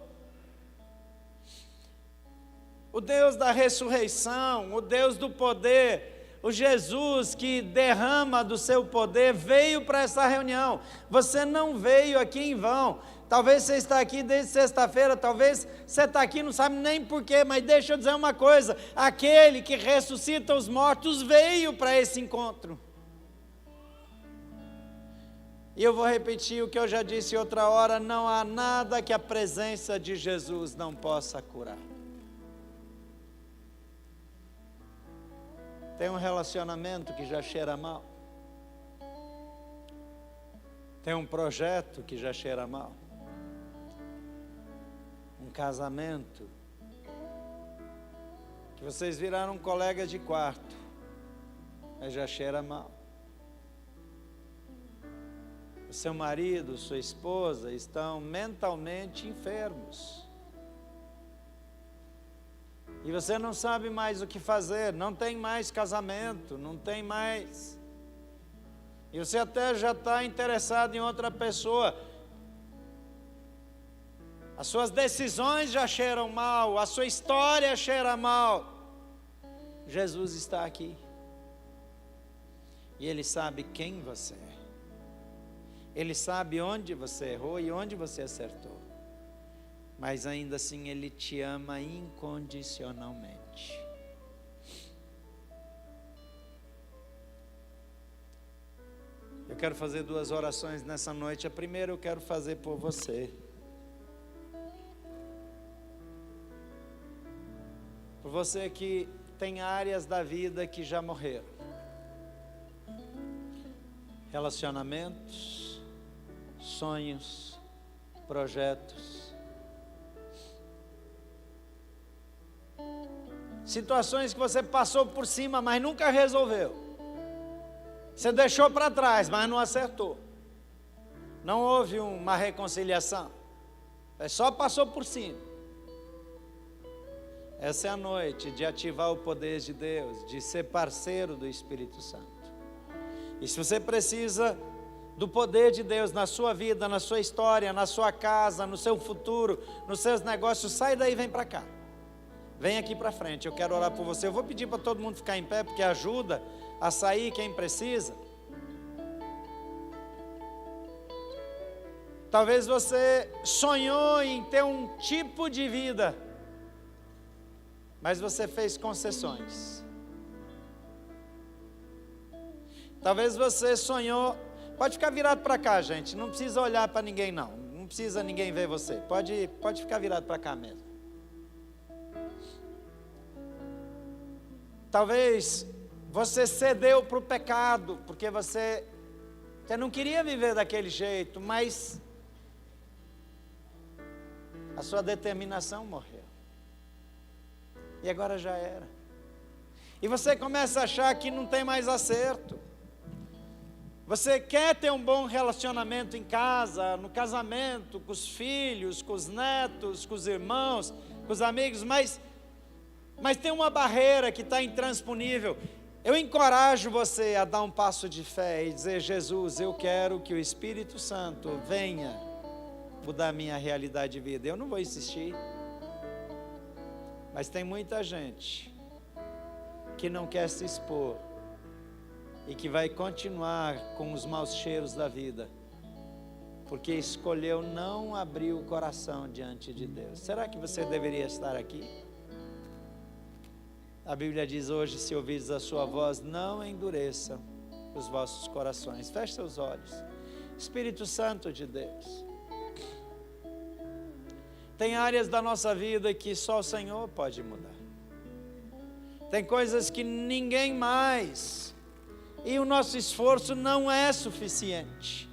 O Deus da ressurreição, o Deus do poder, o Jesus que derrama do seu poder, veio para essa reunião. Você não veio aqui em vão. Talvez você está aqui desde sexta-feira, talvez você está aqui e não sabe nem porquê, mas deixa eu dizer uma coisa: aquele que ressuscita os mortos veio para esse encontro. E eu vou repetir o que eu já disse outra hora: não há nada que a presença de Jesus não possa curar. Tem um relacionamento que já cheira mal. Tem um projeto que já cheira mal. Um casamento que vocês viraram colegas de quarto, mas já cheira mal. O seu marido, sua esposa estão mentalmente enfermos. E você não sabe mais o que fazer, não tem mais casamento, não tem mais. E você até já está interessado em outra pessoa. As suas decisões já cheiram mal, a sua história cheira mal. Jesus está aqui. E Ele sabe quem você é. Ele sabe onde você errou e onde você acertou. Mas ainda assim Ele te ama incondicionalmente. Eu quero fazer 2 orações nessa noite. A primeira eu quero fazer por você. Por você que tem áreas da vida que já morreram. Relacionamentos, sonhos, projetos. Situações que você passou por cima, mas nunca resolveu. Você deixou para trás, mas não acertou. Não houve uma reconciliação. Só passou por cima. Essa é a noite de ativar o poder de Deus, de ser parceiro do Espírito Santo. E se você precisa do poder de Deus na sua vida, na sua história, na sua casa, no seu futuro, nos seus negócios, sai daí e vem para cá. Vem aqui para frente, eu quero orar por você. Eu vou pedir para todo mundo ficar em pé, porque ajuda a sair quem precisa. Talvez você sonhou em ter um tipo de vida, mas você fez concessões. Talvez você sonhou, pode ficar virado para cá, gente, não precisa olhar para ninguém não, não precisa ninguém ver você, pode ficar virado para cá mesmo. Talvez você cedeu para o pecado, porque você não queria viver daquele jeito, mas a sua determinação morreu. E agora já era. E você começa a achar que não tem mais acerto. Você quer ter um bom relacionamento em casa, no casamento, com os filhos, com os netos, com os irmãos, com os amigos, mas tem uma barreira que está intransponível. Eu encorajo você a dar um passo de fé e dizer: Jesus, eu quero que o Espírito Santo venha mudar a minha realidade de vida. Eu não vou insistir, mas tem muita gente que não quer se expor e que vai continuar com os maus cheiros da vida, porque escolheu não abrir o coração diante de Deus. Será que você deveria estar aqui? A Bíblia diz hoje: se ouvirdes a sua voz, não endureçam os vossos corações. Feche seus olhos. Espírito Santo de Deus, tem áreas da nossa vida que só o Senhor pode mudar. Tem coisas que ninguém mais, e o nosso esforço não é suficiente.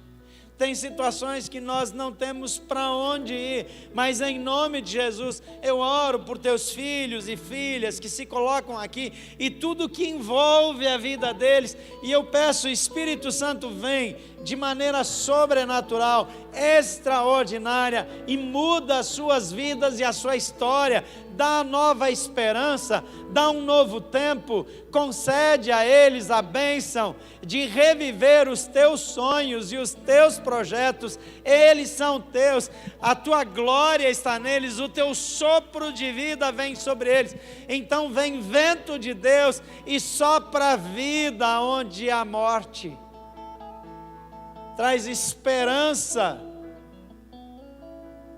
Tem situações que nós não temos para onde ir, mas em nome de Jesus, eu oro por teus filhos e filhas que se colocam aqui, e tudo que envolve a vida deles, e eu peço: Espírito Santo, vem de maneira sobrenatural, extraordinária, e muda as suas vidas e a sua história, dá nova esperança, dá um novo tempo, concede a eles a bênção de reviver os teus sonhos e os teus projetos. Eles são teus, a tua glória está neles, o teu sopro de vida vem sobre eles. Então vem vento de Deus e sopra a vida onde há morte, traz esperança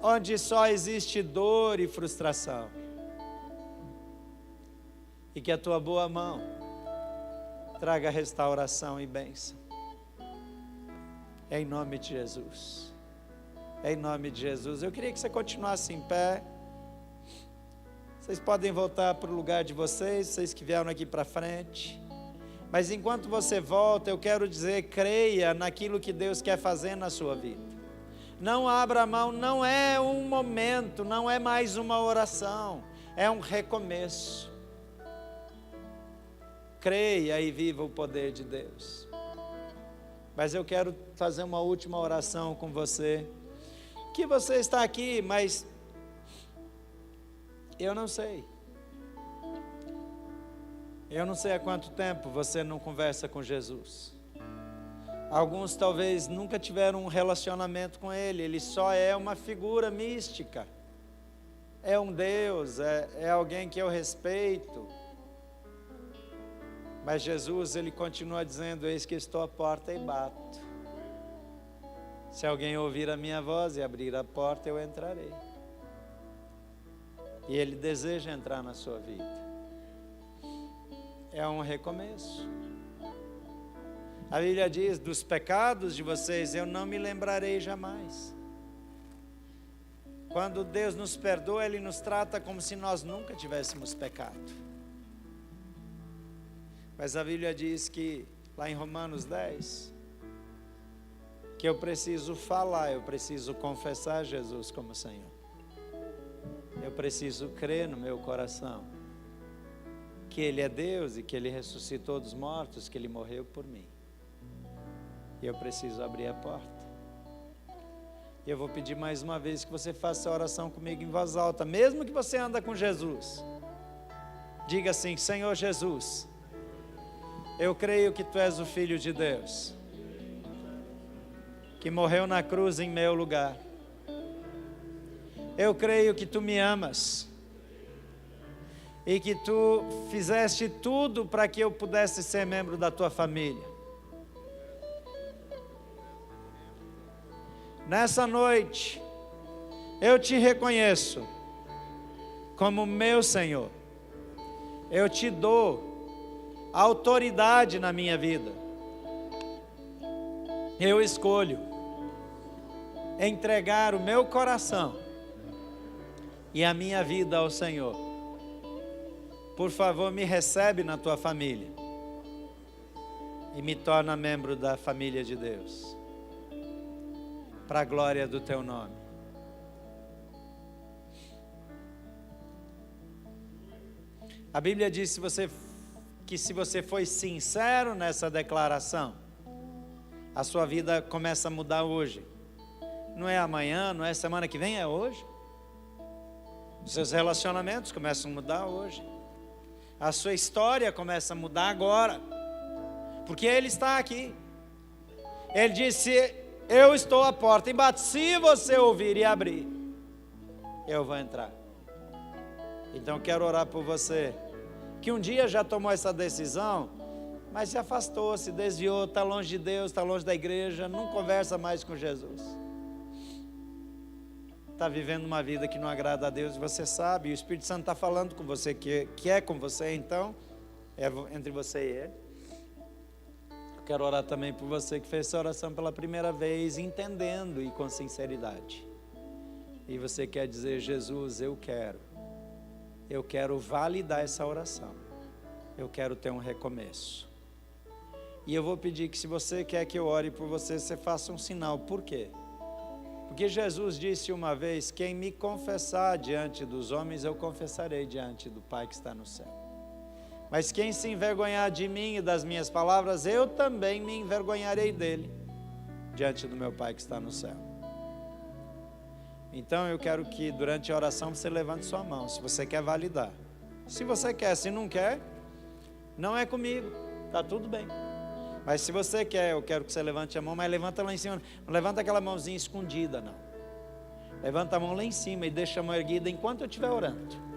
onde só existe dor e frustração, e que a tua boa mão traga restauração e bênção, em nome de Jesus, em nome de Jesus. Eu queria que você continuasse em pé. Vocês podem voltar para o lugar de vocês que vieram aqui para frente, mas enquanto você volta, eu quero dizer: creia naquilo que Deus quer fazer na sua vida. Não abra mão, não é um momento, não é mais uma oração, é um recomeço. Creia e viva o poder de Deus. Mas eu quero fazer uma última oração com você, que você está aqui, mas eu não sei há quanto tempo você não conversa com Jesus. Alguns talvez nunca tiveram um relacionamento com Ele, Ele só é uma figura mística, é um Deus, é alguém que eu respeito. Mas Jesus, Ele continua dizendo: eis que estou à porta e bato. Se alguém ouvir a minha voz e abrir a porta, eu entrarei. E Ele deseja entrar na sua vida. É um recomeço. A Bíblia diz: dos pecados de vocês eu não me lembrarei jamais. Quando Deus nos perdoa, Ele nos trata como se nós nunca tivéssemos pecado. Mas a Bíblia diz que, lá em Romanos 10, que eu preciso falar, eu preciso confessar Jesus como Senhor. Eu preciso crer no meu coração que Ele é Deus e que Ele ressuscitou dos mortos, que Ele morreu por mim. E eu preciso abrir a porta. E eu vou pedir mais uma vez que você faça a oração comigo em voz alta, mesmo que você anda com Jesus. Diga assim: Senhor Jesus, eu creio que Tu és o Filho de Deus, que morreu na cruz em meu lugar. Eu creio que Tu me amas e que Tu fizeste tudo para que eu pudesse ser membro da Tua família. Nessa noite, eu Te reconheço como meu Senhor. Eu Te dou autoridade na minha vida. Eu escolho entregar o meu coração e a minha vida ao Senhor. Por favor, me recebe na Tua família e me torna membro da família de Deus, para a glória do Teu nome. A Bíblia diz que se você foi sincero nessa declaração, a sua vida começa a mudar hoje. Não é amanhã, não é semana que vem, é hoje. Os seus relacionamentos começam a mudar hoje. A sua história começa a mudar agora, porque Ele está aqui. Ele disse: eu estou à porta e bato, se você ouvir e abrir, eu vou entrar. Então quero orar por você, que um dia já tomou essa decisão, mas se afastou, se desviou, está longe de Deus, está longe da igreja, não conversa mais com Jesus. Está vivendo uma vida que não agrada a Deus, você sabe, e o Espírito Santo está falando com você, que é com você, então, é entre você e Ele. Eu quero orar também por você que fez essa oração pela primeira vez, entendendo e com sinceridade. E você quer dizer: Jesus, eu quero validar essa oração, eu quero ter um recomeço. E eu vou pedir que, se você quer que eu ore por você, você faça um sinal. Por quê? Porque Jesus disse uma vez: quem me confessar diante dos homens, eu confessarei diante do Pai que está no céu. Mas quem se envergonhar de mim e das minhas palavras, eu também me envergonharei dele diante do meu Pai que está no céu. Então eu quero que durante a oração você levante sua mão, se você quer validar. Se você quer, se não quer, não é comigo, está tudo bem. Mas se você quer, eu quero que você levante a mão, mas levanta lá em cima, não levanta aquela mãozinha escondida, não. Levanta a mão lá em cima e deixa a mão erguida enquanto eu estiver orando.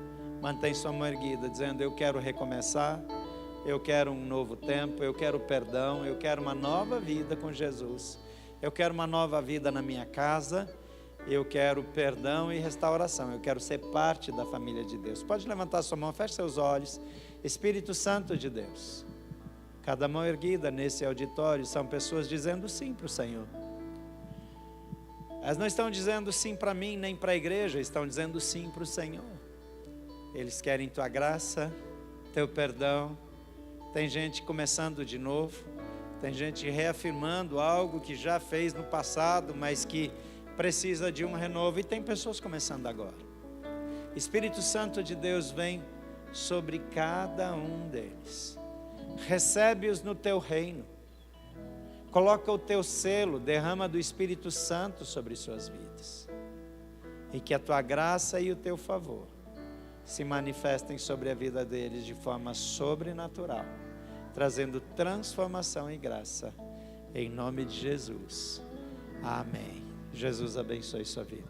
Mantém sua mão erguida, dizendo: eu quero recomeçar, eu quero um novo tempo, eu quero perdão, eu quero uma nova vida com Jesus, eu quero uma nova vida na minha casa, eu quero perdão e restauração, eu quero ser parte da família de Deus. Pode levantar sua mão, feche seus olhos. Espírito Santo de Deus, cada mão erguida nesse auditório são pessoas dizendo sim para o Senhor. Elas não estão dizendo sim para mim, nem para a igreja, estão dizendo sim para o Senhor. Eles querem tua graça, teu perdão. Tem gente começando de novo, tem gente reafirmando algo que já fez no passado, mas que precisa de um renovo, e tem pessoas começando agora. Espírito Santo de Deus, vem sobre cada um deles. Recebe-os no teu reino, coloca o teu selo, derrama do Espírito Santo sobre suas vidas, e que a tua graça e o teu favor se manifestem sobre a vida deles de forma sobrenatural, trazendo transformação e graça, em nome de Jesus, amém. Jesus abençoe sua vida.